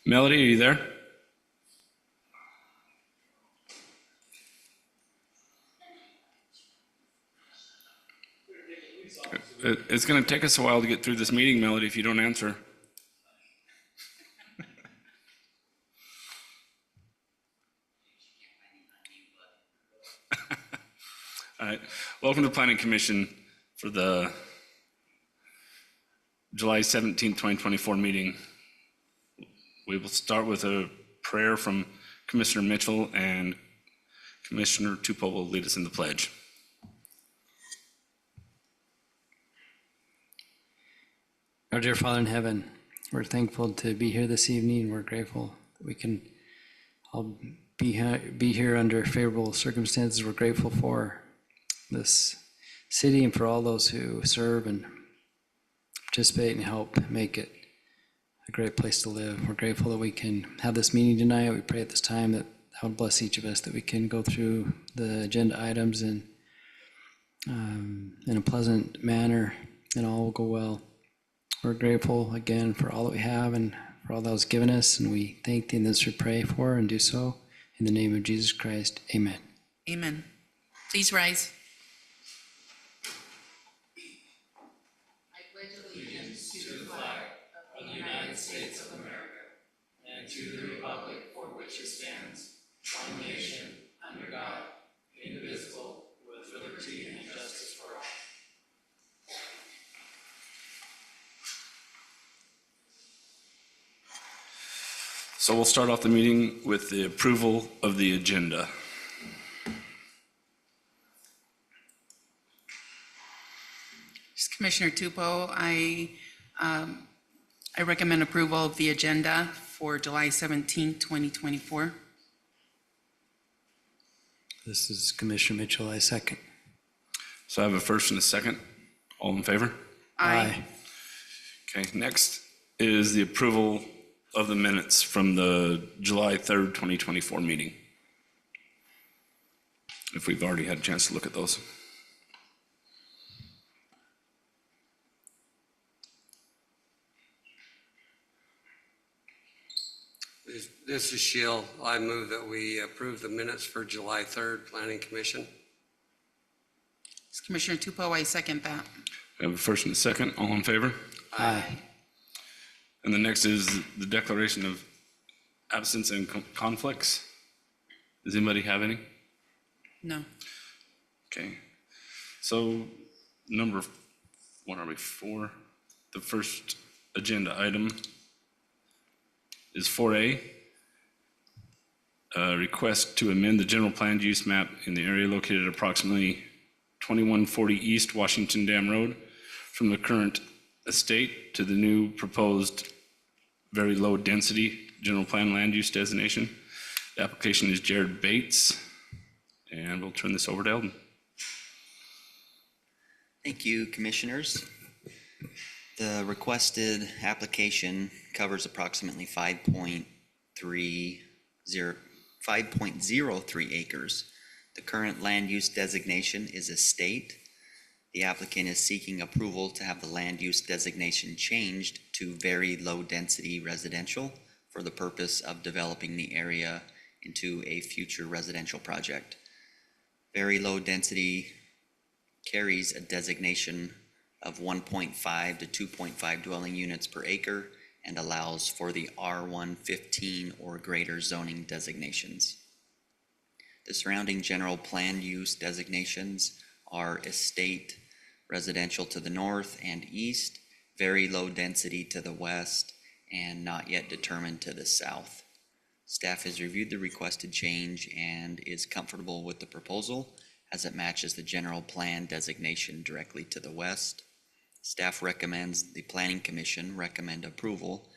Melody, are you there? It's going to take us a while to get through this meeting, Melody, if you don't answer. All right. Welcome to Planning Commission for the July 17, 2024 meeting. We will start with a prayer from Commissioner Mitchell, and Commissioner Tupou will lead us in the pledge. Our dear Father in heaven, we're thankful to be here this evening. We're grateful that we can all be here under favorable circumstances. We're grateful for this city and for all those who serve and participate and help make it a great place to live. We're grateful that we can have this meeting tonight. We pray at this time that God would bless each of us, that we can go through the agenda items in a pleasant manner, and all will go well. We're grateful again for all that we have and for all that was given us, and we thank thee, and this we pray for and do so in the name of Jesus Christ. Amen. Amen. Please rise. I pledge allegiance to the flag of the United States of America and to the republic for which it stands, one nation, under God, indivisible, with liberty and justice for all. So we'll start off the meeting with the approval of the agenda. Commissioner Tupou, I recommend approval of the agenda for July 17, 2024. This is Commissioner Mitchell. I second. So I have a first and a second. All in favor? Aye. Okay, next is the approval of the minutes from the July 3rd, 2024 meeting. If we've already had a chance to look at those. This is Shiel. I move that we approve the minutes for July 3rd Planning Commission. Commissioner Tupou, I second that. I have a first and a second. All in favor? Aye. And the next is the declaration of absence and conflicts. Does anybody have any? No. Okay. So number, what are we, 4? The first agenda item is 4A. Request to amend the general planned use map in the area located approximately 2140 East Washington Dam Road from the current estate to the new proposed very low density general plan land use designation. The application is Jared Bates, and we'll turn this over to Eldon. Thank you, commissioners. The requested application covers approximately 5.03 acres. The current land use designation is estate. The applicant is seeking approval to have the land use designation changed to very low density residential for the purpose of developing the area into a future residential project. Very low density carries a designation of 1.5 to 2.5 dwelling units per acre and allows for the R115 or greater zoning designations. The surrounding general plan use designations are estate residential to the north and east, very low density to the west, and not yet determined to the south. Staff has reviewed the requested change and is comfortable with the proposal as it matches the general plan designation directly to the west. Staff recommends the Planning Commission recommend approval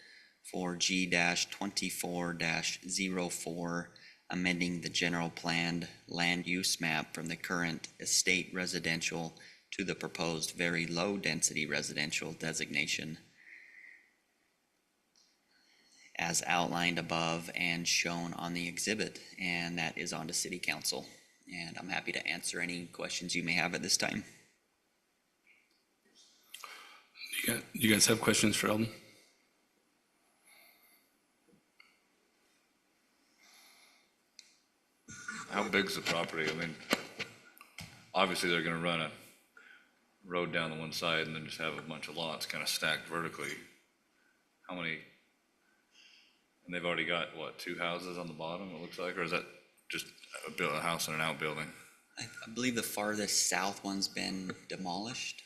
for G-24-04, amending the general planned land use map from the current estate residential to the proposed very low density residential designation as outlined above and shown on the exhibit, and that is on to City Council. And I'm happy to answer any questions you may have at this time. You guys have questions for Eldon? how big's the property? I mean, obviously they're gonna run a road down the one side and then just have a bunch of lots kind of stacked vertically. How many? And they've already got, what, 2 houses on the bottom, it looks like, or is that just a house and an outbuilding? I believe the farthest south one's been demolished.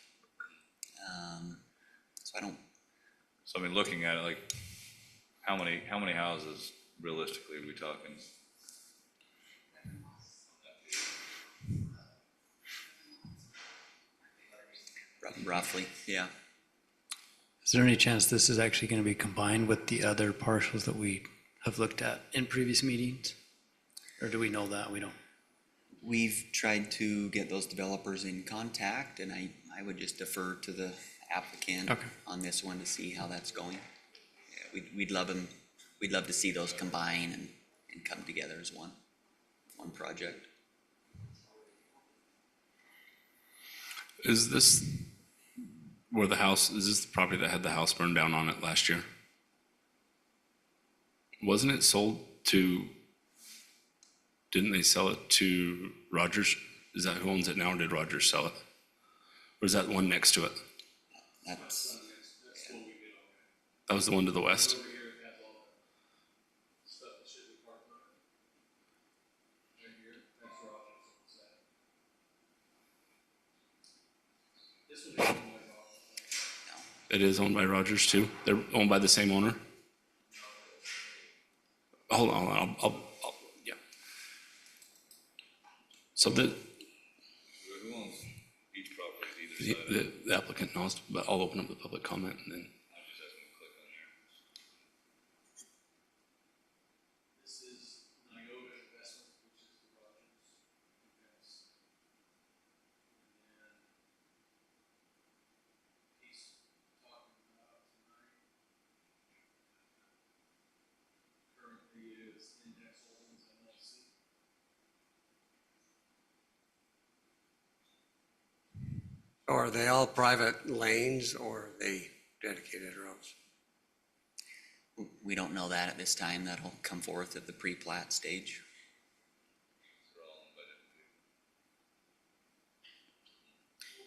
So I don't, So I mean, looking at it, like, how many houses realistically are we talking? roughly, yeah. Is there any chance this is actually going to be combined with the other parcels that we have looked at in previous meetings? Or do we know that? We don't. We've tried to get those developers in contact, and I would just defer to the applicant Okay. on this one to see how that's going. Yeah, we'd love to see those combine and come together as one project. Is this where the house, is this the property that had the house burned down on it last year? Wasn't it sold to, didn't they sell it to Rogers? Is that who owns it now, or did Rogers sell it? Or is that the one next to it? That's, That was the one to the west? It is owned by Rogers too? They're owned by the same owner? Hold on, yeah. So Who owns each property either side? the applicant knows, but I'll open up the public comment and then. I'm just asking to click on there. This is Nyoga Investment, which is the Rogers Invest. And then he's talking about tonight. Currently is Index Holdings LLC. Are they all private lanes or are they dedicated roads? we don't know that at this time. That'll come forth at the pre-plat stage.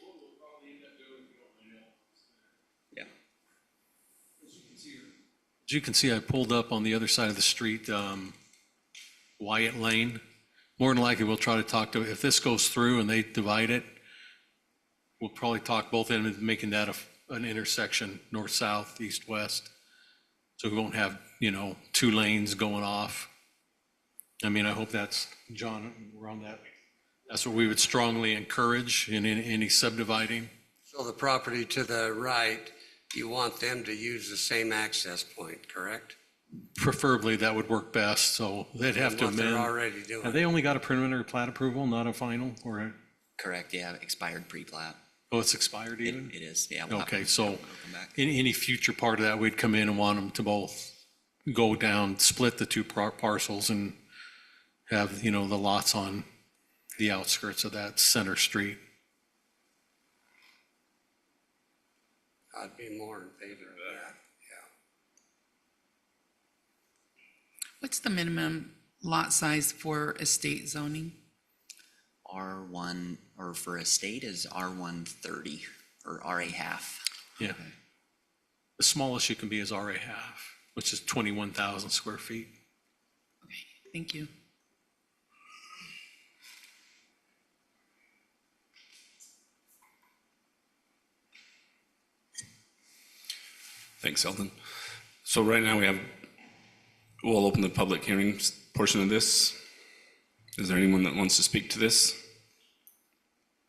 What we'll probably end up doing, we don't really know. Yeah. As you can see, I pulled up on the other side of the street, Wyatt Lane. More than likely, we'll try to talk to, if this goes through and they divide it, we'll probably talk both ends, making that an intersection, north-south, east-west. So we won't have, 2 lanes going off. I mean, I hope that's, John, around that. That's what we would strongly encourage in any subdividing. So the property to the right, you want them to use the same access point, correct? Preferably, that would work best, so they'd have to What they're amend. already doing. Have they only got a preliminary plat approval, not a final, or, Correct, yeah, expired pre-plat. oh, it's expired even? It is, yeah. we'll have Okay, to- so we'll come back. any future part of that, we'd come in and want them to both go down, split the 2 parcels and have, the lots on the outskirts of that center street. I'd be more in favor of that, yeah. What's the minimum lot size for estate zoning? R1, or for a state is R130, or RA half. Yeah. The smallest you can be is RA half, which is 21,000 square feet. Okay, thank you. Thanks, Eldon. So right now we'll open the public hearings portion of this. Is there anyone that wants to speak to this?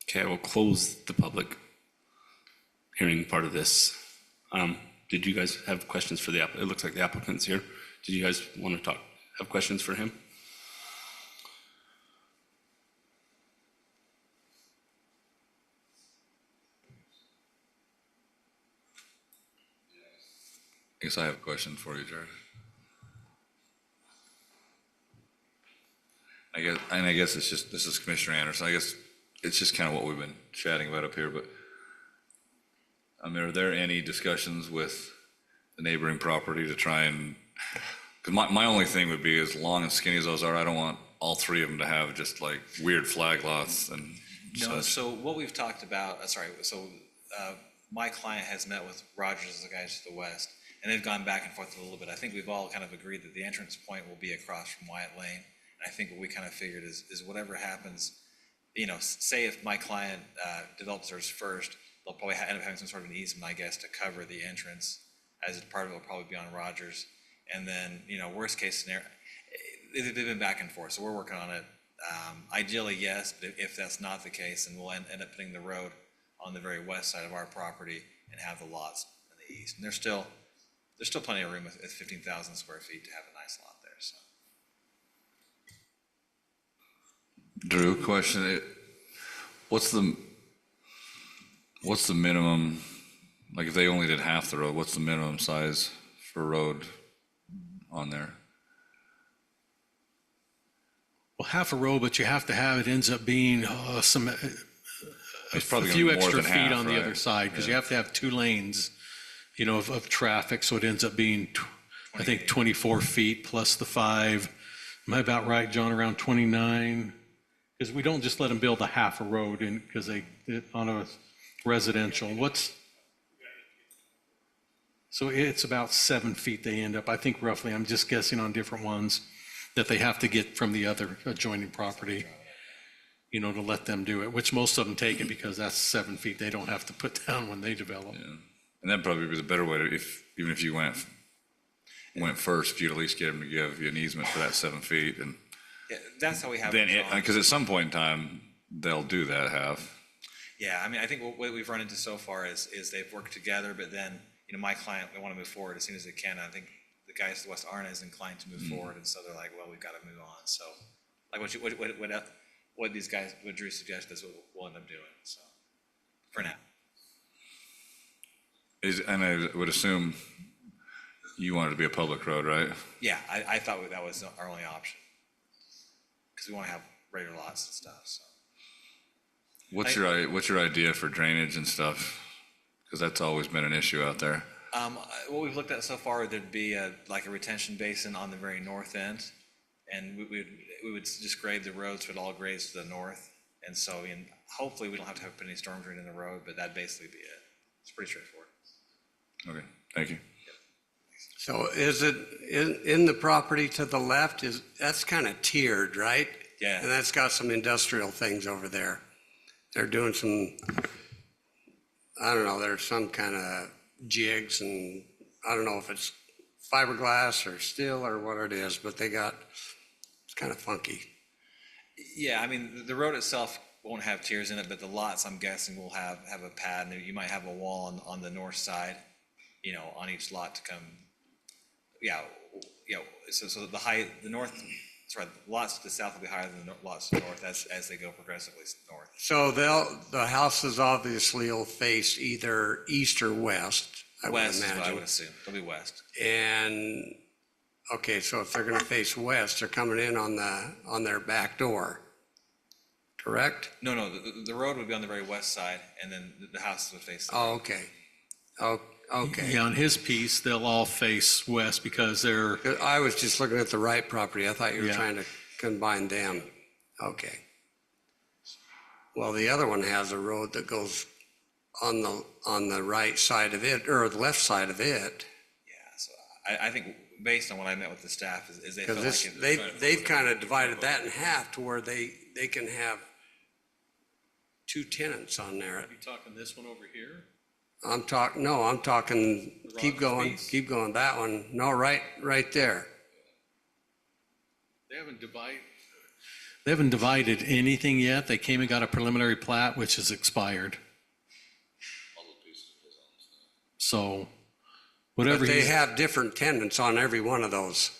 Okay, I will close the public hearing part of this. Did you guys have questions for the applicant? It looks like the applicant's here. Did you guys want to have questions for him? I guess I have a question for you, Jared. I guess it's just, this is Commissioner Anderson. I guess it's just kind of what we've been chatting about up here, but are there any discussions with the neighboring property to try and, because my only thing would be, as long and skinny as those are, I don't want all three of them to have just like weird flag lots and No, such. so what we've talked about, my client has met with Rogers, the guys to the west, and they've gone back and forth a little bit. I think we've all kind of agreed that the entrance point will be across from Wyatt Lane. And I think what we kind of figured is whatever happens, say if my client develops theirs first, they'll probably end up having some sort of an easement, I guess, to cover the entrance, as part of it will probably be on Rogers. And then, worst case scenario, they've been back and forth, so we're working on it. Ideally, yes, but if that's not the case, then we'll end up putting the road on the very west side of our property and have the lots in the east. And there's still plenty of room with 15,000 square feet to have a nice lot there, so. Drew, question, what's the minimum, like if they only did half the road, what's the minimum size for road on there? Well, half a row, but you have to have, it ends up being a It's probably few gonna be more extra than feet half, on the right? other side, because you Yeah. have to have 2 lanes, of traffic, so it ends up being, I think, 24 feet plus the 5. Am I about right, John, around 29? Because we don't just let them build a half a road in, because on a residential, so it's about 7 feet they end up, I think roughly, I'm just guessing on different ones, that they have to get from the other adjoining property, to let them do it, which most of them take it because that's 7 feet they don't have to put down when they develop. And that'd probably be the better way to, even if you went first, if you'd at least get them to give you an easement for that 7 feet, and Yeah, that's how we have then, it drawn. because at some point in time, they'll do that half. Yeah, I mean, I think what we've run into so far is they've worked together, but then, my client, they want to move forward as soon as they can. I think the guys to the west aren't as inclined to move forward, and so they're like, well, we've got to move on. So, like what these guys, what Drew suggested is what we'll end up doing, so, for now. And I would assume you want it to be a public road, right? Yeah, I thought that was our only option. Because we want to have regular lots and stuff, so. What's your idea for drainage and stuff? Because that's always been an issue out there. What we've looked at so far, there'd be like a retention basin on the very north end. And we would just grade the roads, so it all grades to the north. And so, hopefully we don't have to put any storm drain in the road, but that'd basically be it. It's pretty straightforward. Okay, thank you. So is it in the property to the left, that's kind of tiered, right? Yeah. And that's got some industrial things over there. They're doing some, I don't know, there's some kind of jigs, and I don't know if it's fiberglass or steel or what it is, but it's kind of funky. Yeah, I mean, the road itself won't have tiers in it, but the lots, I'm guessing, will have a pad, and you might have a wall on the north side, on each lot to come. Yeah, so the lots to the south will be higher than the lots to the north as they go progressively north. So the houses obviously will face either east or west, I would West is what I imagine. would assume, they'll be west. And, okay, so if they're gonna face west, they're coming in on their back door, correct? No, the road would be on the very west side, and then the houses would face. Oh, okay. Oh, okay. Yeah, on his piece, they'll all face west because they're, 'Cause I was just looking at the right property. I thought you were Yeah. trying to combine them. Okay. Well, the other one has a road that goes on the right side of it, or the left side of it. Yeah, so I think based on what I met with the staff is they felt Because like. they've kind of divided that in half to where they can have 2 tenants on there. you talking this one over here? I'm talking, keep Rogers piece? going, that one. No, right there. They haven't divided anything yet. They came and got a preliminary plat, which is expired. So whatever But they he's, have different tenants on every one of those.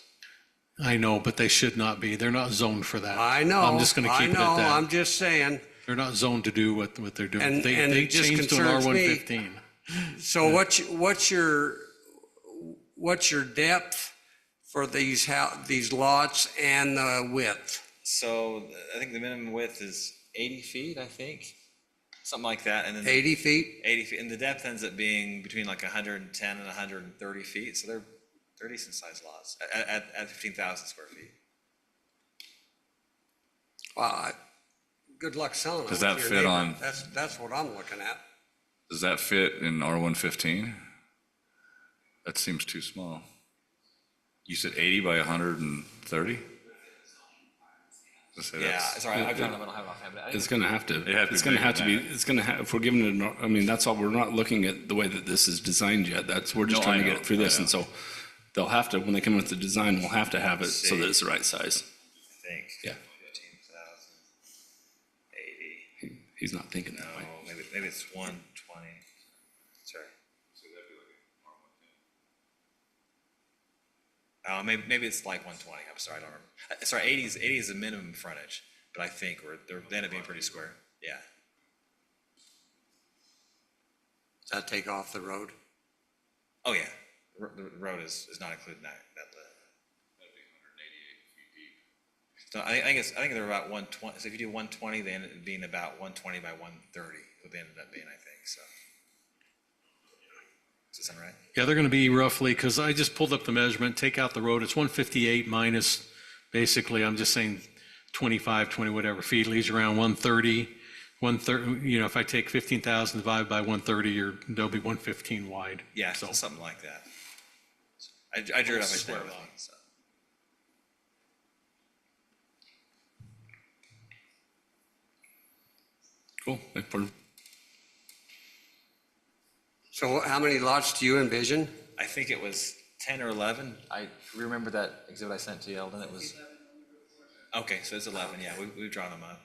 I know, but they should not be. They're not zoned for that. I know. I'm just gonna keep it at that. I'm just saying. They're not zoned to do what they're doing. And They it just changed to an concerns me. R115. So what's your depth for these lots and the width? So I think the minimum width is 80 feet, I think, something like that, and then 80 feet? 80 feet, and the depth ends up being between like 110 and 130 feet, so they're decent sized lots at 15,000 square feet. Good luck selling it. Does to that your fit neighbor. on- That's what I'm looking at. Does that fit in R115? That seems too small. You said 80 by 130? Yeah, sorry, I don't have it offhand, but I think It's gonna have to, It'd have to it's be gonna have to be, bigger than it's gonna have, if we're giving it, I mean, that's all, we're not looking at the way that this is designed yet. We're just No, trying I to get know, it through I this. know. And so they'll have to, when they come with the design, we'll have to have it so that it's the right size. I think. Yeah. 15,000, 80. He's not thinking that way. No, maybe it's 120. Sorry. Maybe it's like 120. I'm sorry, I don't remember. Sorry, 80 is the minimum frontage, but I think they end up being pretty square. Yeah. Does that take off the road? Oh, yeah. The road is not included in that list. So I think they're about 120. So if you do 120, they end up being about 120 by 130. What they ended up being, I think. So. Does that sound right? Yeah, they're going to be roughly, because I just pulled up the measurement, take out the road, it's 158 minus, basically, I'm just saying 25, 20, whatever feet, leaves around 130. 130, if I take 15,000 divided by 130, they'll be 115 wide. Yeah, So, something like that. I drew it up. I just never looked, so. Cool. So how many lots do you envision? I think it was 10 or 11. I remember that exhibit I sent to you, Eldon. It was. Okay, so it's 11. Yeah, we've drawn them up.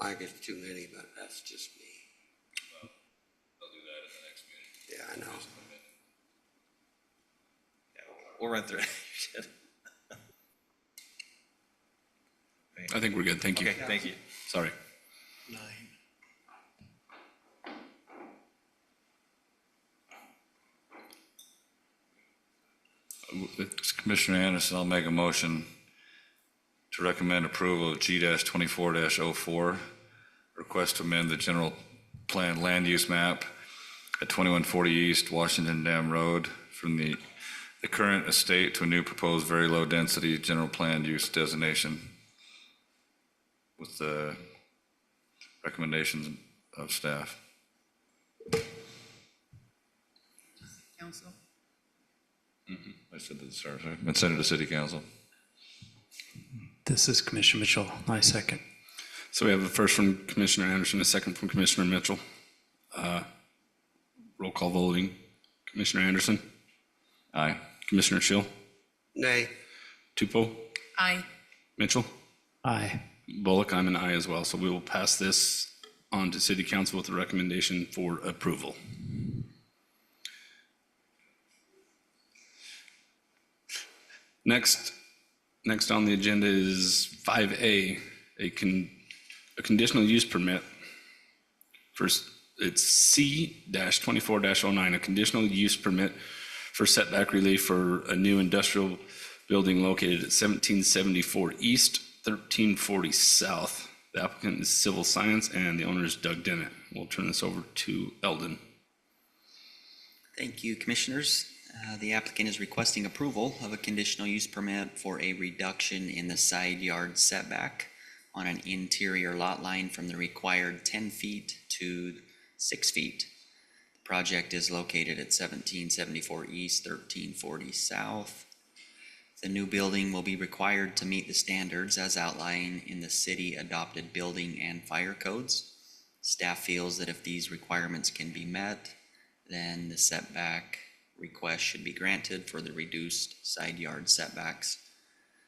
I think it's too many, but that's just me. They'll do that in the next meeting. Yeah, I know. Yeah, we'll run through it. I think we're good. Thank you. Okay, thank you. Sorry. Commissioner Anderson, I'll make a motion to recommend approval of G-24-04, request to amend the general plan land use map at 2140 East Washington Dam Road from the current estate to a new proposed very low density general plan use designation with the recommendations of staff. Council? I said that, sorry, and send it to city council. This is Commissioner Mitchell. I second. So we have a first from Commissioner Anderson, a second from Commissioner Mitchell. Roll call voting. Commissioner Anderson, Aye. Commissioner Schill, Nay. Tupou, Aye. Mitchell, Aye. Bullock, I'm an aye as well. So we will pass this on to city council with a recommendation for approval. Next on the agenda is 5A, a conditional use permit. First, it's C-24-09, a conditional use permit for setback relief for a new industrial building located at 1774 East, 1340 South. The applicant is Civil Science and the owner is Doug Dennett. We'll turn this over to Eldon. Thank you, Commissioners. The applicant is requesting approval of a conditional use permit for a reduction in the side yard setback on an interior lot line from the required 10 feet to 6 feet. The project is located at 1774 East, 1340 South. The new building will be required to meet the standards as outlined in the city-adopted building and fire codes. Staff feels that if these requirements can be met, then the setback request should be granted for the reduced side yard setbacks.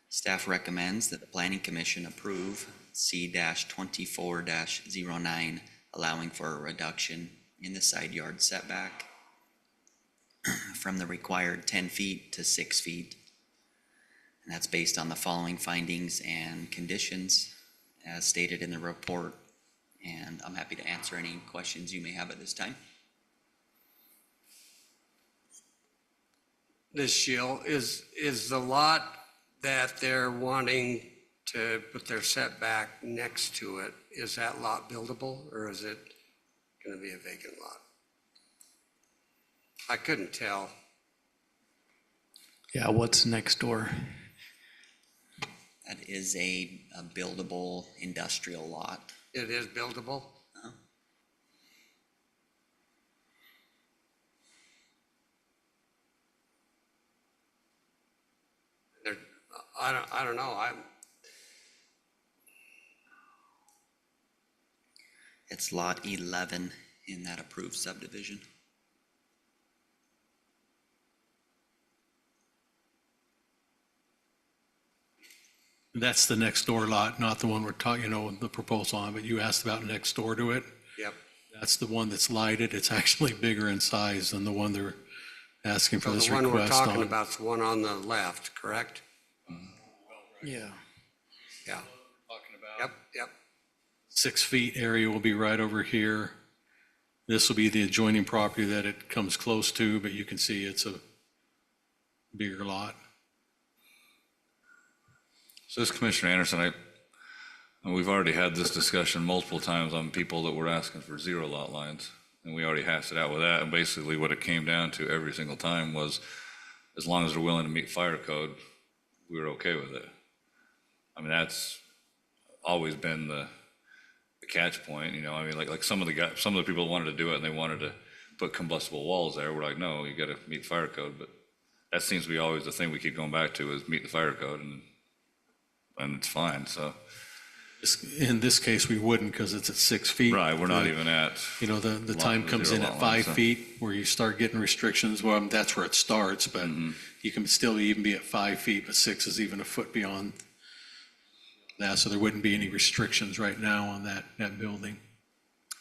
Staff recommends that the Planning Commission approve C-24-09, allowing for a reduction in the side yard setback from the required 10 feet to 6 feet. And that's based on the following findings and conditions as stated in the report. And I'm happy to answer any questions you may have at this time. This Shill, is the lot that they're wanting to put their setback next to it, is that lot buildable or is it gonna be a vacant lot? I couldn't tell. Yeah, what's next door? That is a buildable industrial lot. It is buildable? There, I don't know, It's lot 11 in that approved subdivision. That's the next door lot, not the one we're talking, the proposal on, but you asked about next door to it. yep. That's the one that's lighted. It's actually bigger in size than the one they're asking for So this the one we're request talking on. about's the one on the left, correct? Yeah. Yeah, Talking about yep, yep. 6 feet area will be right over here. This will be the adjoining property that it comes close to, but you can see it's a bigger lot. So this Commissioner Anderson, we've already had this discussion multiple times on people that were asking for 0 lot lines. And we already hashed it out with that. And basically what it came down to every single time was, as long as they're willing to meet fire code, we were okay with it. I mean, that's always been the catch point, I mean, like some of the people that wanted to do it and they wanted to put combustible walls there, we're like, no, you gotta meet fire code. But that seems to be always the thing we keep going back to is meet the fire code, and it's fine, so. In this case, we wouldn't because it's at 6 feet. Right, we're not even at. The time comes in at 5 feet where you start getting restrictions. Well, that's where it starts, but you can still even be at 5 feet, but 6 is even a foot beyond that. So there wouldn't be any restrictions right now on that building.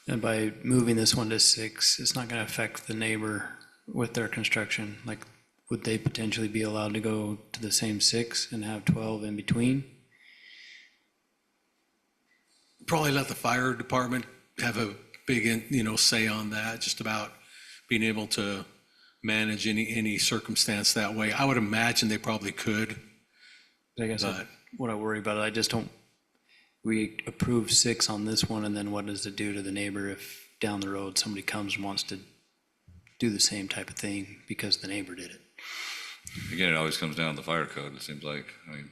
And by moving this one to 6, it's not going to affect the neighbor with their construction. Like, would they potentially be allowed to go to the same 6 and have 12 in between? Probably let the fire department have a big, say on that, just about being able to manage any circumstance that way. I would imagine they probably could. I guess But- what I worry about, I just don't, we approve 6 on this one, and then what does it do to the neighbor if down the road somebody comes and wants to do the same type of thing because the neighbor did it? Again, it always comes down to the fire code, it seems like. I mean,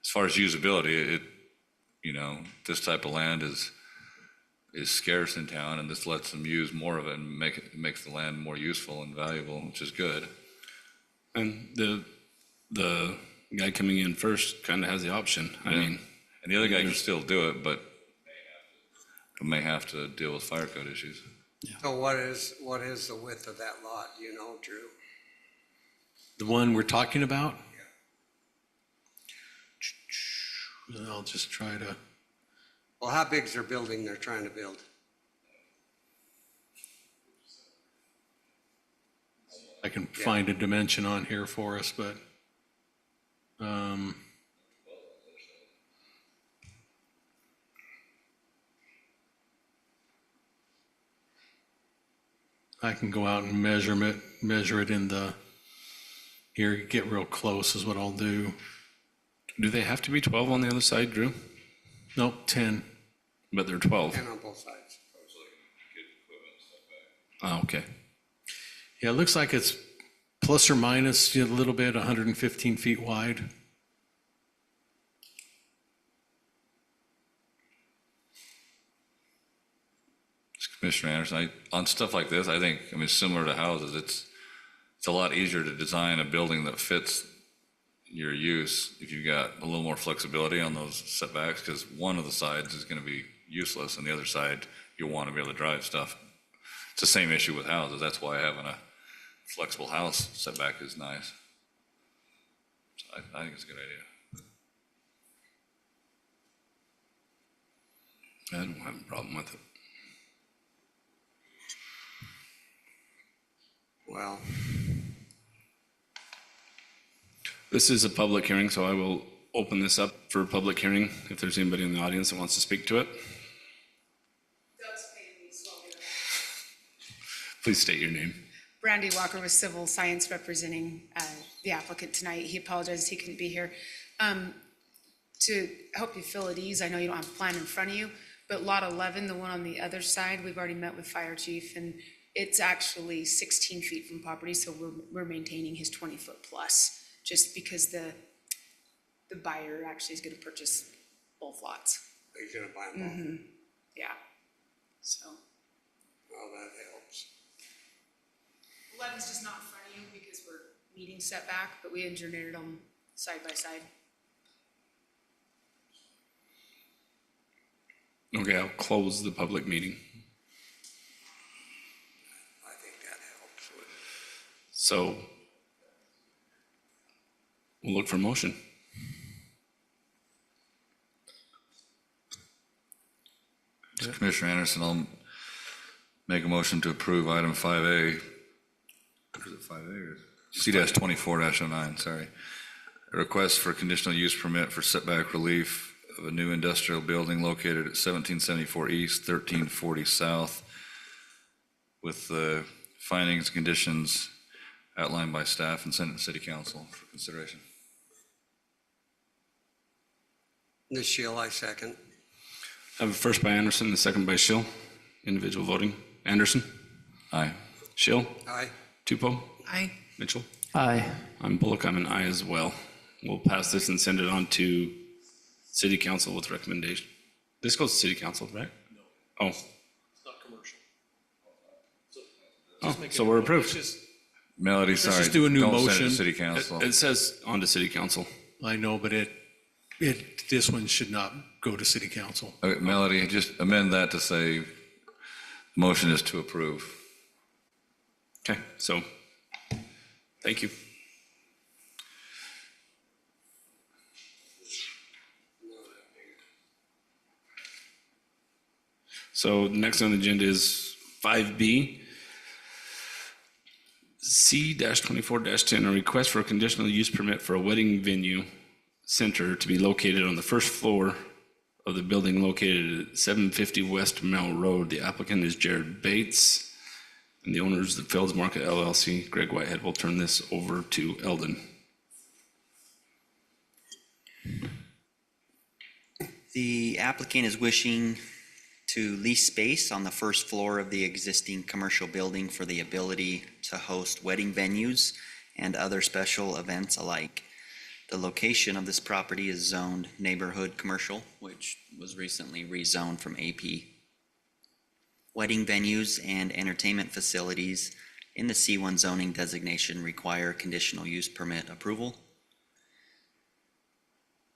as far as usability, this type of land is scarce in town, and this lets them use more of it and makes the land more useful and valuable, which is good. And the guy coming in first kind of has the option. I Yeah. mean, And the other guy can still do it, but may have to deal with fire code issues. So what is the width of that lot, do you know, Drew? The one we're talking about? I'll just try to, Well, how big's their building they're trying to build? I can find a dimension on here for us, but, I can go out and measure it in here, get real close is what I'll do. do they have to be 12 on the other side, Drew? Nope, 10. But they're 12. And on both sides. Oh, okay. Yeah, it looks like it's plus or minus a little bit, 115 feet wide. Commissioner Anderson, on stuff like this, I think, similar to houses, it's a lot easier to design a building that fits your use if you've got a little more flexibility on those setbacks, because one of the sides is going to be useless and the other side, you'll want to be able to drive stuff. It's the same issue with houses. That's why having a flexible house setback is nice. So I think it's a good idea. I don't have a problem with it. Well, This is a public hearing, so I will open this up for a public hearing if there's anybody in the audience that wants to speak to it. Doug's paying me slowly. Please state your name. Brandy Walker with Civil Science representing the applicant tonight. He apologizes he couldn't be here. To help you feel at ease, I know you don't have a plan in front of you, but Lot 11, the one on the other side, we've already met with Fire Chief, and It's actually 16 feet from property, so we're maintaining his 20-foot plus, just because the buyer actually is gonna purchase both lots. He's gonna buy them both. Yeah, so. Well, that helps. 11's just not in front of you because we're meeting setback, but we engineered them side by side. Okay, I'll close the public meeting. I think that helps. So we'll look for motion. Commissioner Anderson, I'll make a motion to approve item 5A. Is it 5A or? C-24-09, sorry. A request for conditional use permit for setback relief of a new industrial building located at 1774 East, 1340 South, with the findings and conditions outlined by staff and sent to City Council for consideration. This Shield, I second. I have a first by Anderson, and a second by Schill. Individual voting. Anderson? Aye. Schill? Aye. Tupou? Aye. Mitchell? Aye. I'm Bullock, I'm an aye as well. We'll pass this and send it on to City Council with recommendation. This goes to City Council, right? No. Oh. It's not commercial. Oh, so we're approved. Melody, sorry. just do a new Don't send it motion. to City Council. It says on to City Council. I know, but this one should not go to city council. Okay, Melody, just amend that to say, the motion is to approve. Okay, so, thank you. So next on the agenda is 5B. C-24-10, a request for a conditional use permit for a wedding venue center to be located on the first floor of the building located at 750 West Mel Road. The applicant is Jared Bates, and the owner is the Fields Market LLC. Greg Whitehead will turn this over to Eldon. The applicant is wishing to lease space on the first floor of the existing commercial building for the ability to host wedding venues and other special events alike. The location of this property is zoned neighborhood commercial, which was recently rezoned from AP. Wedding venues and entertainment facilities in the C1 zoning designation require conditional use permit approval.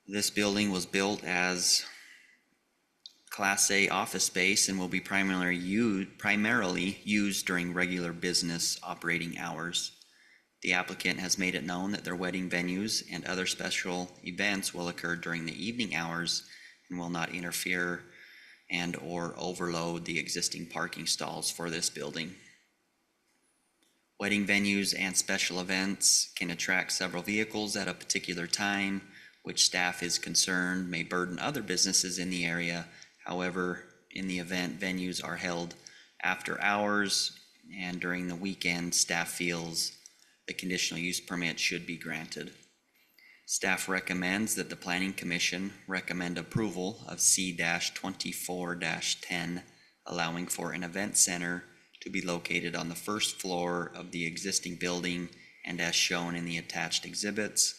This building was built as Class A office space and will be primarily used during regular business operating hours. The applicant has made it known that their wedding venues and other special events will occur during the evening hours and will not interfere and/or overload the existing parking stalls for this building. Wedding venues and special events can attract several vehicles at a particular time, which staff is concerned may burden other businesses in the area. However, in the event venues are held after hours and during the weekend, staff feels the conditional use permit should be granted. Staff recommends that the Planning Commission recommend approval of C-24-10, allowing for an event center to be located on the first floor of the existing building and as shown in the attached exhibits.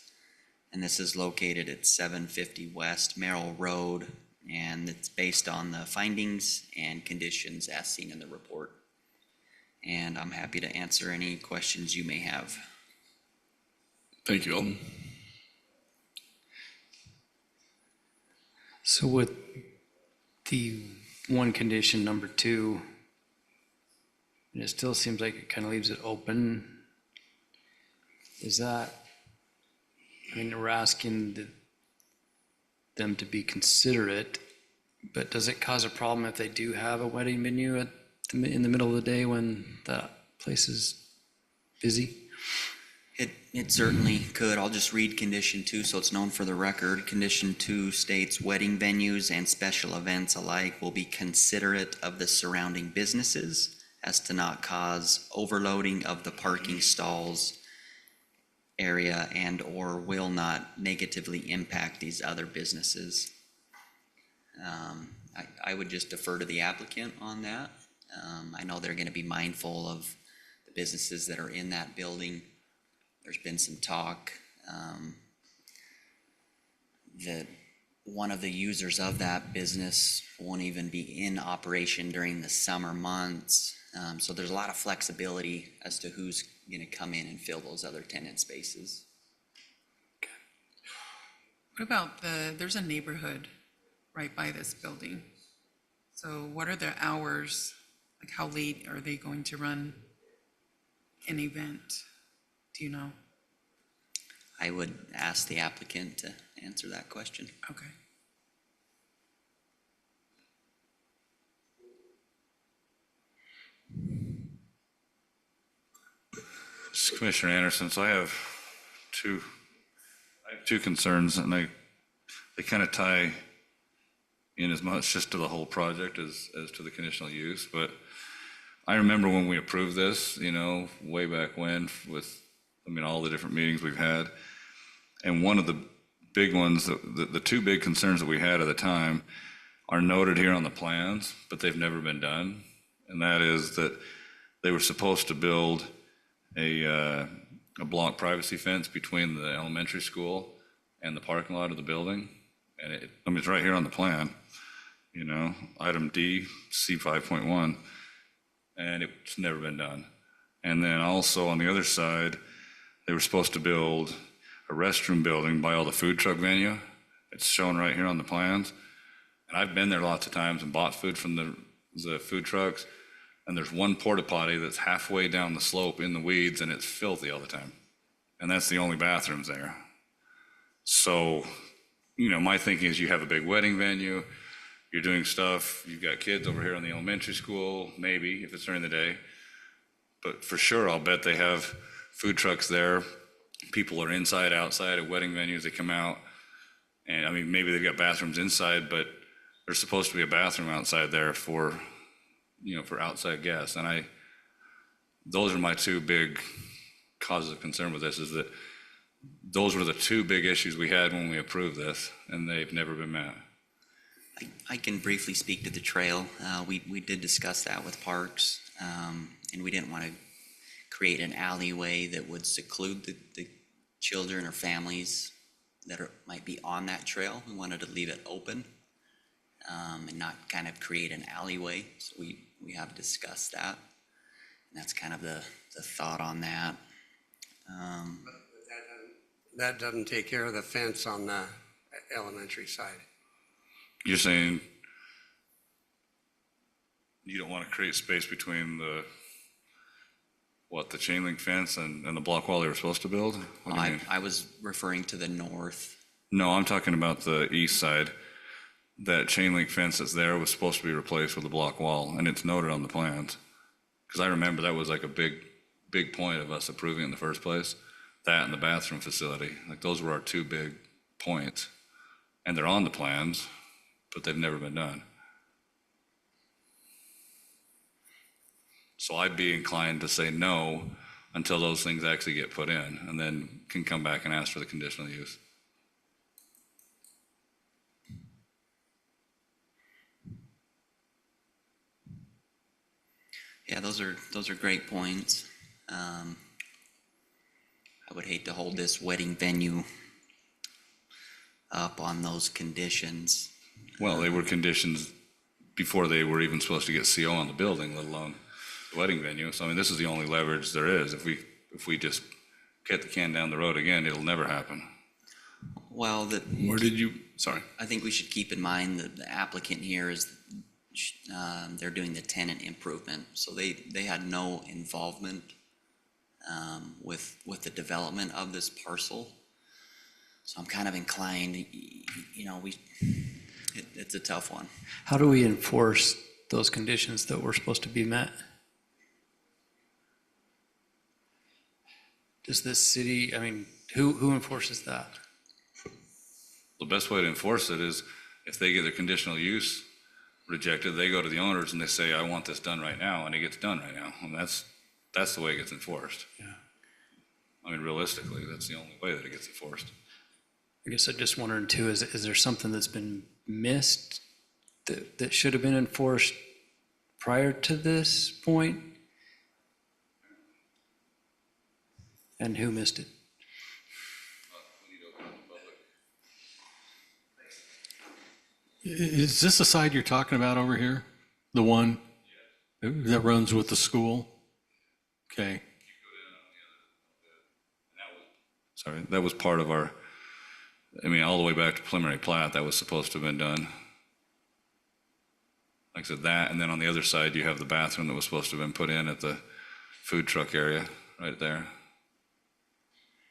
And this is located at 750 West Merrill Road, and it's based on the findings and conditions as seen in the report. And I'm happy to answer any questions you may have. Thank you, Eldon. So with the one condition, number 2, and it still seems like it kind of leaves it open. Is that, I mean, we're asking them to be considerate, but does it cause a problem if they do have a wedding venue in the middle of the day when that place is busy? It certainly could. I'll just read condition 2 so it's known for the record. Condition 2 states wedding venues and special events alike will be considerate of the surrounding businesses as to not cause overloading of the parking stalls area and or will not negatively impact these other businesses. I would just defer to the applicant on that. I know they're gonna be mindful of the businesses that are in that building. There's been some talk, that one of the users of that business won't even be in operation during the summer months. So there's a lot of flexibility as to who's gonna come in and fill those other tenant spaces. What about there's a neighborhood right by this building. So what are the hours? Like how late are they going to run an event? Do you know? I would ask the applicant to answer that question. Okay. This is Commissioner Anderson, so I have two concerns, and they kind of tie in as much just to the whole project as to the conditional use. But I remember when we approved this, way back when with, all the different meetings we've had. And one of the big ones, the two big concerns that we had at the time are noted here on the plans, but they've never been done. And that is that they were supposed to build a block privacy fence between the elementary school and the parking lot of the building. And it's right here on the plan, item D, C5.1, and it's never been done. And then also on the other side, they were supposed to build a restroom building by all the food truck venue. It's shown right here on the plans. And I've been there lots of times and bought food from the food trucks. And there's one porta potty that's halfway down the slope in the weeds, and it's filthy all the time. And that's the only bathrooms there. So, my thinking is you have a big wedding venue, you're doing stuff, you've got kids over here in the elementary school, maybe, if it's during the day. But for sure, I'll bet they have food trucks there. People are inside, outside at wedding venues, they come out. And maybe they've got bathrooms inside, but there's supposed to be a bathroom outside there for outside guests. And those are my two big causes of concern with this, is that those were the two big issues we had when we approved this, and they've never been met. I can briefly speak to the trail. We did discuss that with Parks, and we didn't want to create an alleyway that would seclude the children or families that might be on that trail. We wanted to leave it open, and not kind of create an alleyway. So we have discussed that. And that's kind of the thought on that. That doesn't take care of the fence on the elementary side. You're saying you don't want to create space between the chain link fence and the block wall they were supposed to build? What do you mean? I was referring to the north. No, I'm talking about the east side. That chain link fence that's there was supposed to be replaced with a block wall, and it's noted on the plans. Because I remember that was like a big point of us approving in the first place. That and the bathroom facility, like those were our two big points. And they're on the plans, but they've never been done. So I'd be inclined to say no until those things actually get put in, and then can come back and ask for the conditional use. Yeah, those are great points. I would hate to hold this wedding venue up on those conditions. Well, they were conditions before they were even supposed to get CO on the building, let alone the wedding venue. So this is the only leverage there is. If we just kick the can down the road again, it'll never happen. Well, Sorry. I think we should keep in mind that the applicant here is, they're doing the tenant improvement. So they had no involvement with the development of this parcel. So I'm kind of inclined, it's a tough one. How do we enforce those conditions that were supposed to be met? Does this city, who enforces that? The best way to enforce it is if they get their conditional use rejected, they go to the owners and they say, I want this done right now, and it gets done right now. And that's the way it gets enforced. Yeah. Realistically, that's the only way that it gets enforced. I guess I'm just wondering too, is there something that's been missed that should have been enforced prior to this point? And who missed it? Is this the side you're talking about over here? The one that runs with the school? Okay. Sorry, that was part of our, I mean, all the way back to preliminary plat, that was supposed to have been done. Like I said, that, and then on the other side, you have the bathroom that was supposed to have been put in at the food truck area, right there.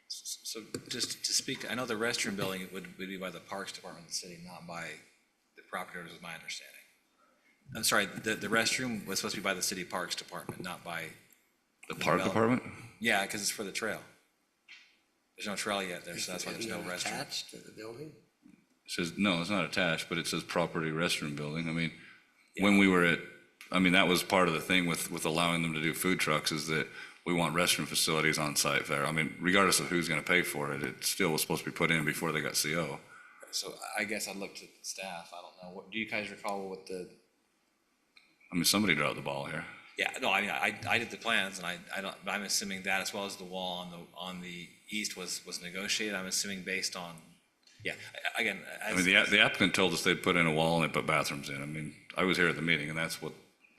So just to speak, I know the restroom building would be by the Parks Department of the city, not by the property owners, is my understanding. I'm sorry, the restroom was supposed to be by the city Parks Department, not by, The park department? yeah, because it's for the trail. There's no trail yet there, so that's why there's no Isn't it restroom. attached to the building? It says, no, it's not attached, but it says property restroom building. I mean, when we were at, I mean, that was part of the thing with allowing them to do food trucks is that we want restroom facilities on site there. I mean, regardless of who's gonna pay for it, it still was supposed to be put in before they got CO. So I guess I'd look to staff, I don't know, what, do you guys recall what the, I mean, somebody dropped the ball here. yeah, no, I mean, I did the plans, and I don't, but I'm assuming that as well as the wall on the east was negotiated, I'm assuming based on, yeah, again, I mean, the applicant told us they'd put in a wall and they put bathrooms in. I mean, I was here at the meeting and that's what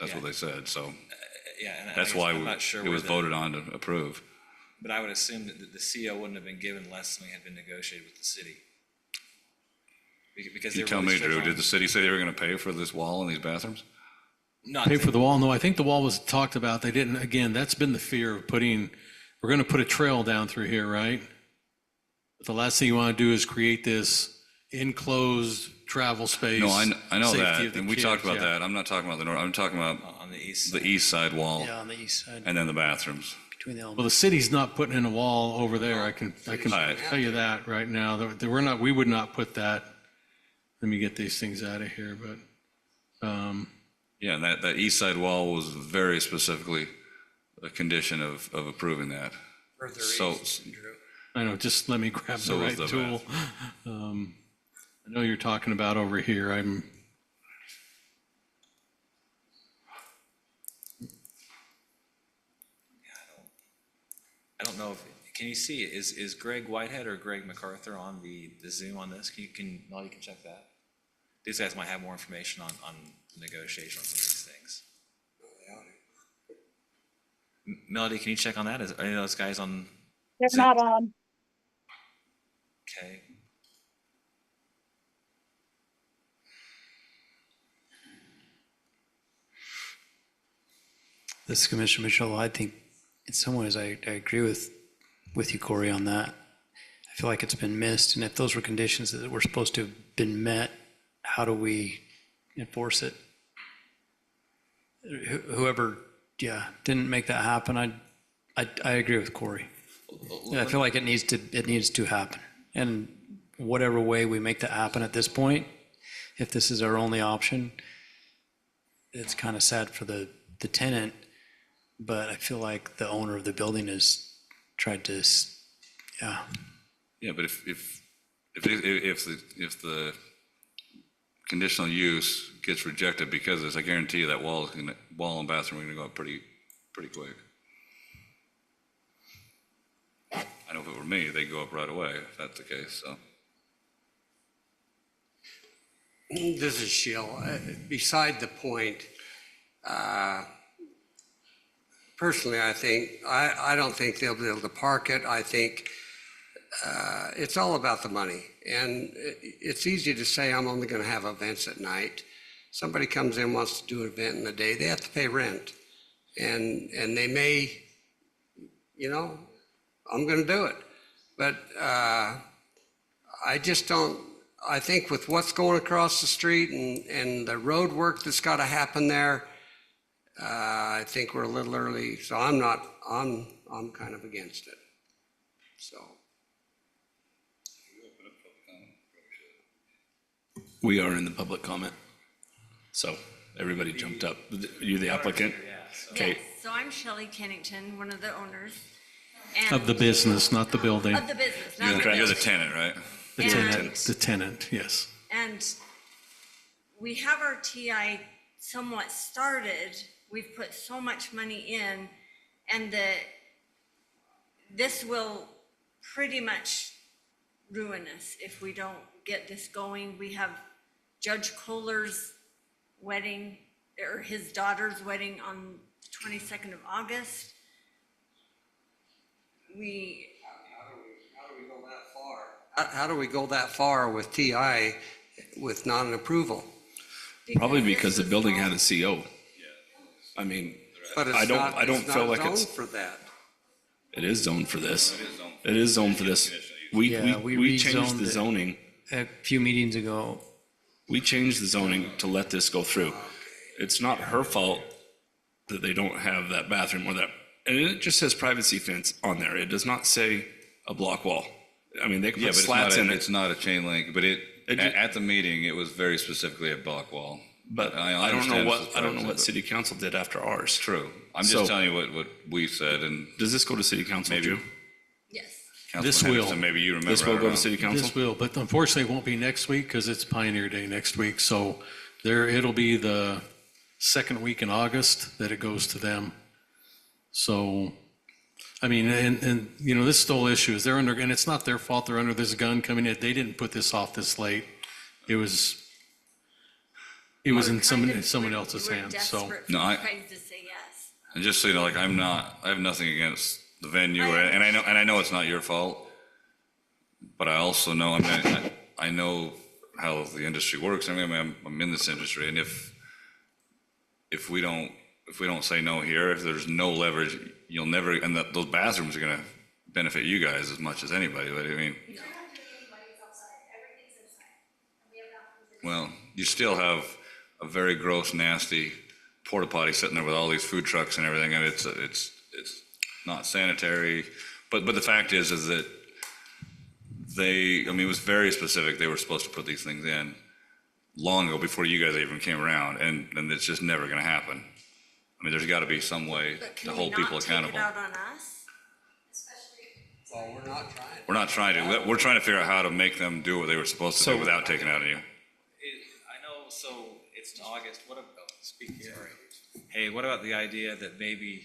Yeah. they said, so yeah, and I that's guess why I'm not sure it where was the- voted on to approve. But I would assume that the CO wouldn't have been given unless something had been negotiated with the city. Because You they tell were me, strict Drew, on- did the city say they were gonna pay for this wall and these bathrooms? Not Pay for the wall? No, I think the wall was talked about. They didn't, again, that's been the fear of putting, we're going to put a trail down through here, right? But the last thing you want to do is create this enclosed travel space. No, I know safety that, of the and we talked kids, about yeah. that. I'm not talking about the north, I'm talking about on the east. the east side wall Yeah, on the east side, and then the bathrooms. between the Well, elements. the city's not putting in a wall over there. I can Right. tell you that right now. We're not, we would not put that. Let me get these things out of here, but, Yeah, and that east side wall was very specifically a condition of approving that. Further So- east, Drew. I know, just let me grab the So right is the tool. I know you're talking about over here. I don't know if, can you see, is Greg Whitehead or Greg MacArthur on the Zoom on this? Melody can check that? These guys might have more information on the negotiation on some of these things. Melody, can you check on that? Are any of those guys on? They're Zoom? not on. Okay. This is Commissioner Mitchell. I think in some ways I agree with you, Corey, on that. I feel like it's been missed, and if those were conditions that were supposed to have been met, how do we enforce it? Whoever, yeah, didn't make that happen, I agree with Corey. I feel like it needs to happen. And whatever way we make that happen at this point, if this is our only option, it's kind of sad for the tenant, but I feel like the owner of the building has tried to, yeah. Yeah, but if the conditional use gets rejected because of this, I guarantee you that wall and bathroom are gonna go up pretty quick. I know if it were me, they'd go up right away if that's the case, so. This is Shill. Beside the point, personally, I don't think they'll be able to park it. I think it's all about the money. And it's easy to say, I'm only going to have events at night. Somebody comes in, wants to do an event in the day, they have to pay rent. And they may, I'm going to do it. But I just don't, I think with what's going across the street and the road work that's got to happen there, I think we're a little early, so I'm kind of against it, so. We are in the public comment. So everybody jumped up. You the applicant? Okay. Yes, so I'm Shelley Kennington, one of the owners. Of the business, not the building. Of the business, not the You're the building. tenant, right? The And- tenant, the tenant, yes. And we have our TI somewhat started. We've put so much money in, and that this will pretty much ruin us if we don't get this going. We have Judge Kohler's wedding, or his daughter's wedding on the 22nd of August. How do we go that far with TI with non-approval? Probably because the building had a CO. I mean, But I it's don't, not, I don't it's feel not like it's, zoned for that. it is zoned for this. It is zoned for this. Yeah, We changed rezoned the it. zoning. A few meetings ago, We changed the zoning to let this go through. It's not her fault that they don't have that bathroom or that, and it just says privacy fence on there. It does not say a block wall. I mean, they can Yeah, put but slats in it's it, not a chain link, but It ju- at the meeting, it was very specifically a block wall. but I don't understand know this what, is I don't know privacy, what but- city council did after ours. True. I'm So- just telling you what we said, and Does this go to city council maybe too? Yes. This Councilman will. Henderson, maybe you remember. This I will don't go know. to city council? This will, but unfortunately it won't be next week because it's Pioneer Day next week. So it'll be the second week in August that it goes to them. So, I mean, and you know, this whole issue is they're under, and it's not their fault. They're under this gun coming in. They didn't put this off this late. It was in someone else's hands, so. We're desperate for No, you I- guys to say yes. And just so you know, like, I have nothing against the venue, and I know it's not your fault, but I also know, I mean, I know how the industry works. I mean, I'm in this industry, and if we don't say no here, if there's no leverage, you'll never, and those bathrooms are gonna benefit you guys as much as anybody, but I mean, well, you still have a very gross, nasty porta potty sitting there with all these food trucks and everything, and it's not sanitary. But the fact is that I mean, it was very specific. They were supposed to put these things in long ago before you guys even came around, and it's just never gonna happen. I mean, there's gotta be some way But to can we hold people not take it accountable. out on us? Well, we're not trying. We're not trying to, we're trying to figure out how to make them do what they were supposed to do without taking out of you. I know, so it's in August, what about, sorry. Hey, what about the idea that maybe,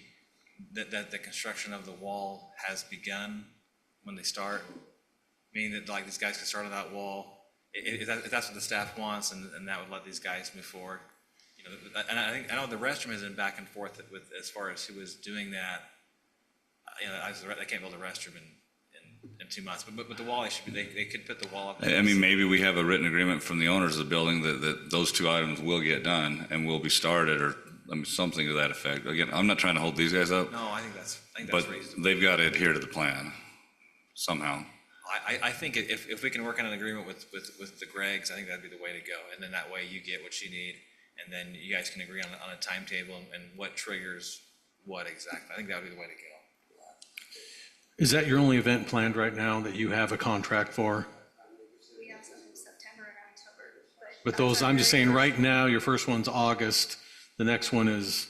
that the construction of the wall has begun when they start? Meaning that like these guys can start on that wall, if that's what the staff wants, and that would let these guys move forward. You know, and I know the restroom has been back and forth with, as far as who was doing that. You know, I can't build a restroom in 2 months, but the wall, they could put the wall up. I mean, maybe we have a written agreement from the owners of the building that those two items will get done and will be started, or, I mean, something to that effect. Again, I'm not trying to hold these guys up, No, I think that's but reasonable. they've got to adhere to the plan somehow. I think if we can work on an agreement with the Gregs, I think that'd be the way to go. And then that way you get what you need, and then you guys can agree on a timetable and what triggers what exactly. I think that would be the way to go. Is that your only event planned right now that you have a contract for? We have some in September and October, But those, I'm just saying, right now, your first one's August, the next one is,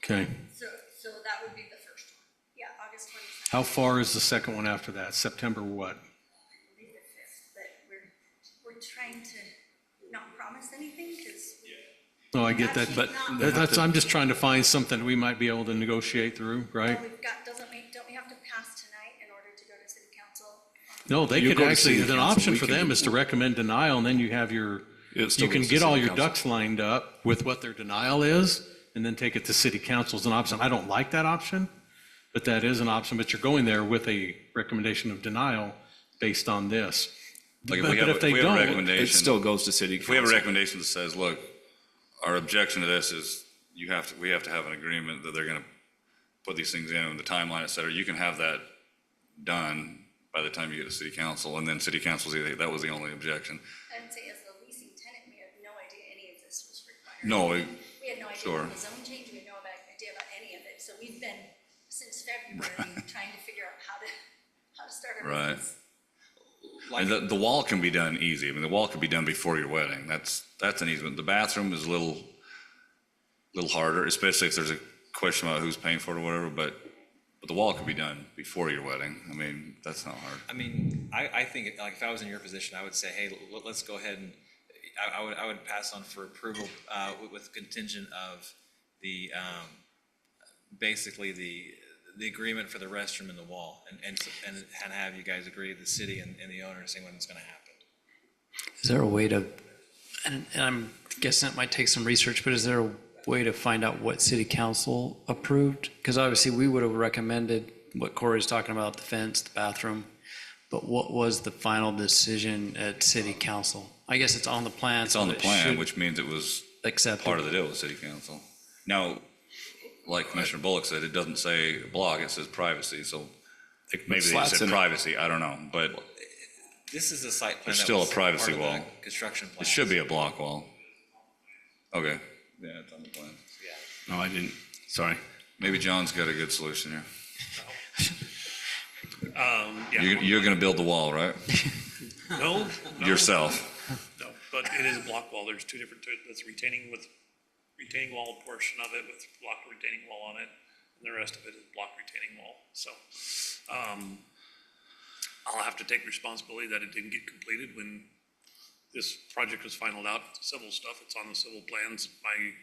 okay. So that would be the first one. Yeah, August 22nd, How far is the second one after that? September what? I believe the 5th, but we're trying to not promise anything because No, I get that, but that's, I'm just trying to find something we might be able to negotiate through, right? we've got, don't we have to pass tonight in order to go to city council? No, they You could go to actually, city an council, option we for can them do- is to recommend denial, and then you have your, It still you can goes to get all city your council. ducks lined up with what their denial is, and then take it to city council as an option. I don't like that option, but that is an option, but you're going there with a recommendation of denial based on this. Like, if But we have, if they if we have a don't, It recommendation, still goes to city if we have a council. recommendation that says, look, our objection to this is we have to have an agreement that they're gonna put these things in and the timeline, et cetera. You can have that done by the time you get to city council, and then city council's either, that was the only objection. I would say as the leasing tenant, we had no idea any of this was required. No, We had no idea sure. about the zone change, we had no idea about any of it, so we've been, since February, trying to figure out how to start our Right. business. And the wall can be done easy. I mean, the wall can be done before your wedding. That's an easement. The bathroom is a little harder, especially if there's a question about who's paying for it or whatever, but the wall can be done before your wedding. I mean, that's not hard. I mean, I think, like, if I was in your position, I would say, hey, let's go ahead and, I would pass on for approval, with contingent of the, basically the agreement for the restroom and the wall, and have you guys agree, the city and the owner, saying when it's gonna happen. Is there a way to, and I'm guessing it might take some research, but is there a way to find out what city council approved? Because obviously we would have recommended what Corey's talking about, the fence, the bathroom, but what was the final decision at city council? I guess it's on the plan. It's on the plan, which means it was Accepted. part of the deal with city council. Now, like Commissioner Bullock said, it doesn't say block, it says privacy, so maybe they slats said in it. privacy, I don't know, but This is a site plan There's that still a was privacy part of the wall. construction plan. it should be a block wall. Okay, yeah, it's on the plan. No, I didn't, sorry. Maybe John's got a good solution here. Yeah, You're gonna build the wall, right? no, Yourself? no, but it is a block wall. There's two different, there's retaining wall portion of it with block retaining wall on it, and the rest of it is block retaining wall. So, I'll have to take responsibility that it didn't get completed when this project was finalized out, civil stuff. It's on the civil plans. My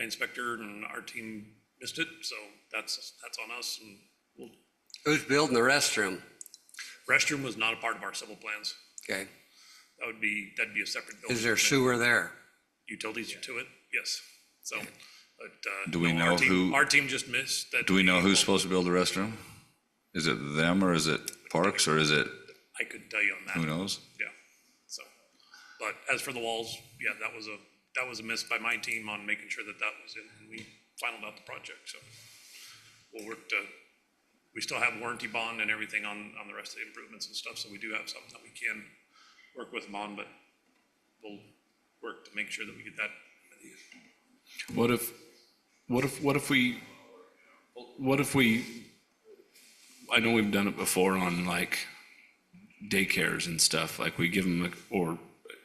inspector and our team missed it, so that's on us, and Who's building the restroom? restroom was not a part of our civil plans. Okay. That'd be a separate building. Is there permit. sewer there? Utilities to it, yes. So, but. Do we no, know who- Our team just missed that. Do we know who's supposed to build the restroom? Is it them, or is it Parks, or is it, I couldn't tell you on that. who knows? Yeah, so, but as for the walls, yeah, that was a miss by my team on making sure that was in, and we finalized out the project, so. We'll work to, we still have warranty bond and everything on the rest of the improvements and stuff, so we do have something that we can work with them on, but we'll work to make sure that we get that. What if we, I know we've done it before on like daycares and stuff, like we give them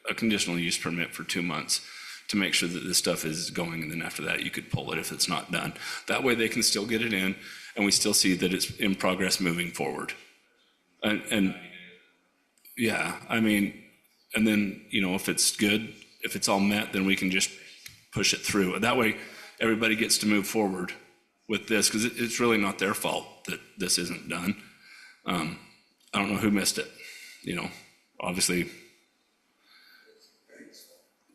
a conditional use permit for 2 months to make sure that this stuff is going, and then after that, you could pull it if it's not done. That way they can still get it in, and we still see that it's in progress moving forward. And yeah, I mean, and then, if it's good, if it's all met, then we can just push it through. And that way, everybody gets to move forward with this, because it's really not their fault that this isn't done. I don't know who missed it, obviously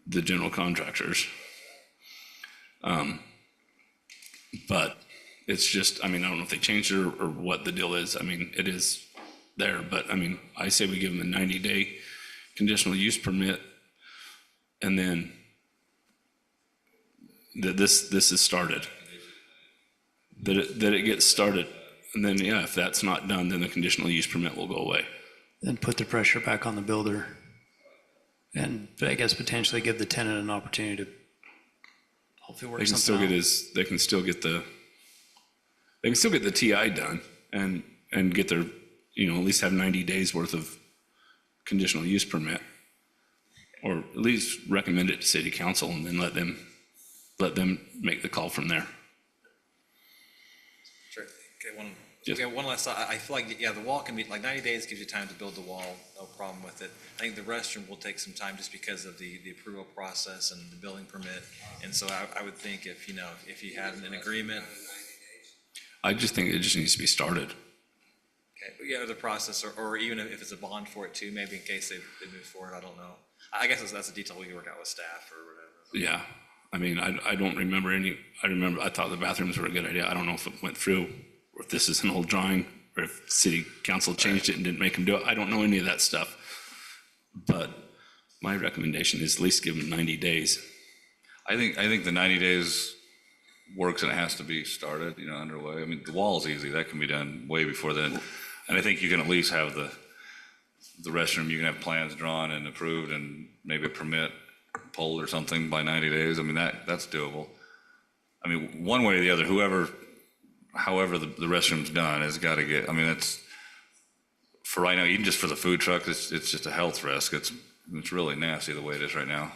the general contractors. But it's just, I don't know if they changed it or what the deal is. It is there, but I say we give them a 90-day conditional use permit, and then that this is started. That it gets started, and then, yeah, if that's not done, then the conditional use permit will go away. Then put the pressure back on the builder. And I guess potentially give the tenant an opportunity to hopefully work They can something still out. get they can still get the TI done and get their, at least have 90 days worth of conditional use permit. Or at least recommend it to city council, and then let them make the call from there. Sure. Yes. Okay, one last thought. I feel like, yeah, the wall can be, like 90 days gives you time to build the wall, no problem with it. I think the restroom will take some time just because of the approval process and the building permit. And so I would think if you had an agreement, I just think it just needs to be started. okay, but yeah, the process, or even if it's a bond for it too, maybe in case they move forward, I don't know. I guess that's a detail we can work out with staff or whatever. Yeah, I don't remember I thought the bathrooms were a good idea. I don't know if it went through, or if this is an old drawing, or if city council changed it and didn't make them do it. I don't know any of that stuff. But my recommendation is at least give them 90 days. I think the 90 days works, and it has to be started, underway. The wall's easy, that can be done way before then. And I think you can at least have the restroom, you can have plans drawn and approved, and maybe a permit pulled or something by 90 days. That's doable. One way or the other, however the restroom's done has got to get, that's, for right now, even just for the food truck, it's just a health risk. It's really nasty the way it is right now.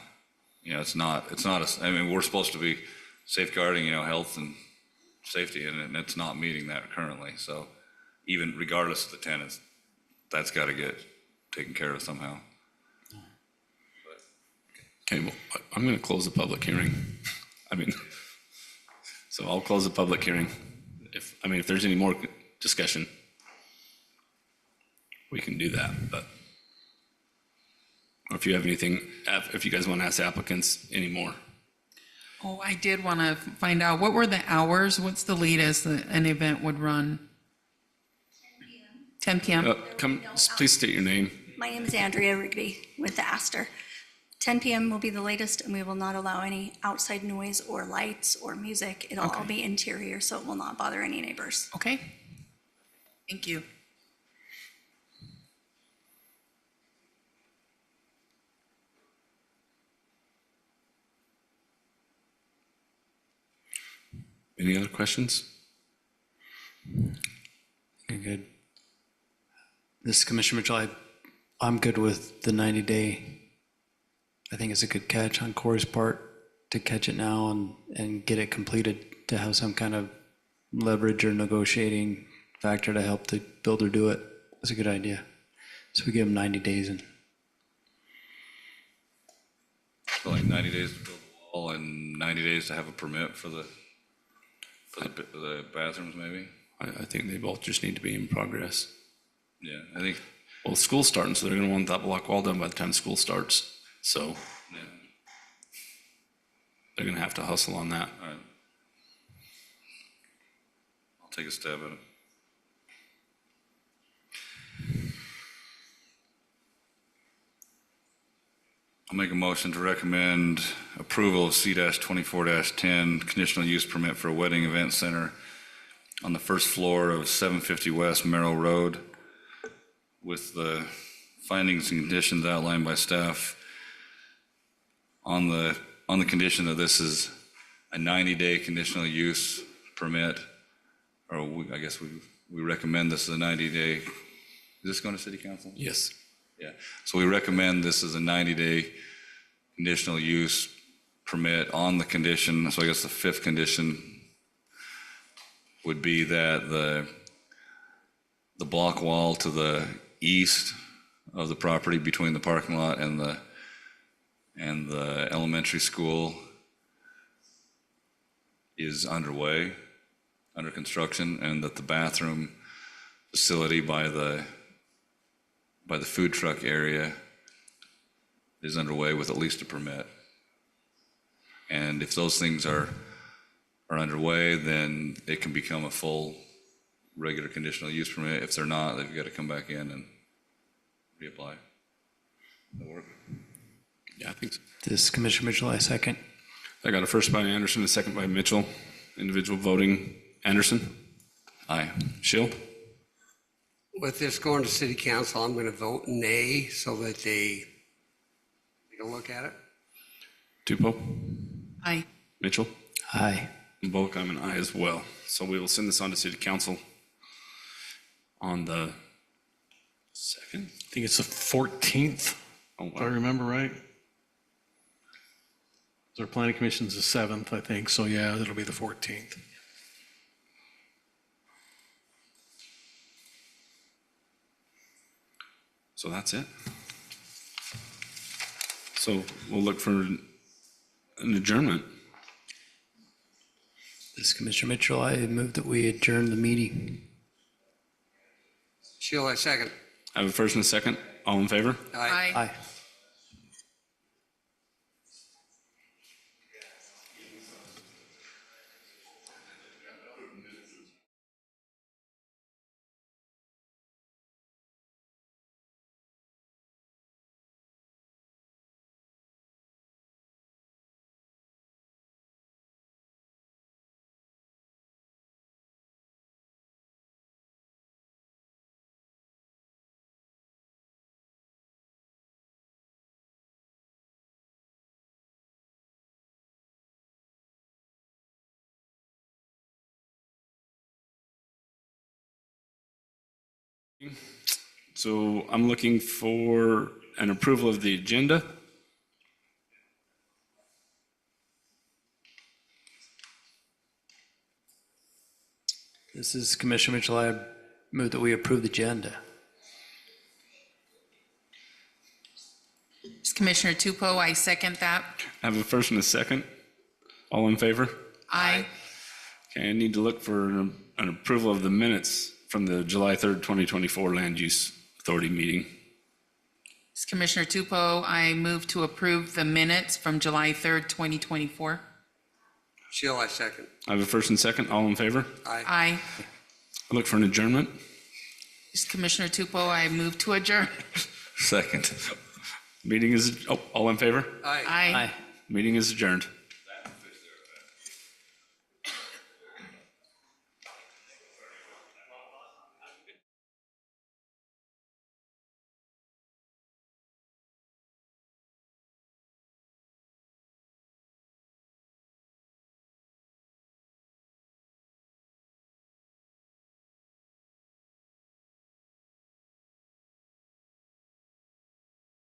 It's not we're supposed to be safeguarding, health and safety, and it's not meeting that currently. So even regardless of the tenants, that's got to get taken care of somehow. Okay, well, I'm going to close the public hearing. So I'll close the public hearing. If there's any more discussion, we can do that, but or if you have anything, if you guys want to ask applicants anymore. Oh, I did want to find out, what were the hours? What's the latest that an event would run? 10 p.m.? Please state your name. My name is Andrea Rigby with the Astor. 10 p.m. will be the latest, and we will not allow any outside noise or lights or music. It'll all be interior, so it will not bother any neighbors. Okay. Thank you. Any other questions? You're good. This is Commissioner Mitchell. I'm good with the 90-day. I think it's a good catch on Corey's part to catch it now and get it completed, to have some kind of leverage or negotiating factor to help the builder do it. That's a good idea. So we give them 90 days and So like 90 days to build the wall and 90 days to have a permit for the bathrooms, maybe? I think they both just need to be in progress. Yeah, I think, Well, school's starting, so they're going to want that block wall done by the time school starts. So yeah, they're going to have to hustle on that. all right. I'll take a stab at it. I'll make a motion to recommend approval of C-24-10 conditional use permit for a wedding event center on the first floor of 750 West Merrill Road with the findings and conditions outlined by staff on the condition that this is a 90-day conditional use permit, or I guess we recommend this is a 90-day. Is this going to city council? Yes. Yeah, so we recommend this as a 90-day conditional use permit on the condition, so I guess the fifth condition would be that the block wall to the east of the property between the parking lot and the elementary school is underway, under construction, and that the bathroom facility by the food truck area is underway with at least a permit. And if those things are underway, then it can become a full regular conditional use permit. If they're not, they've got to come back in and reapply. That work? Yeah, I think so. this is Commissioner Mitchell, I second. I got a first by Anderson, a second by Mitchell. Individual voting. Anderson? Aye. Schill? With this going to city council, I'm going to vote nay so that they take a look at it. Tupou? Aye. Mitchell? Aye. Bullock, I'm an aye as well. So we will send this on to city council on the 2nd. I think it's the 14th, Oh, if I wow. remember right. Our planning commission's the 7th, I think, so yeah, it'll be the 14th. So that's it. So we'll look for an adjournment. This is Commissioner Mitchell, I move that we adjourn the meeting. Sheila, I second. I have a first and a second. All in favor? Aye. Aye. So I'm looking for an approval of the agenda. This is Commissioner Mitchell, I move that we approve the agenda. Commissioner Tupou, I second that. I have a first and a second. All in favor? Aye. Okay, I need to look for an approval of the minutes from the July 3rd, 2024 Land Use Authority meeting. Commissioner Tupou, I move to approve the minutes from July 3rd, 2024. Shield, I second. I have a first and second. All in favor? Aye. Aye. I look for an adjournment. Commissioner Tupou, I move to adjourn. Second. Meeting is, all in favor? Aye. Aye. Aye. Meeting is adjourned.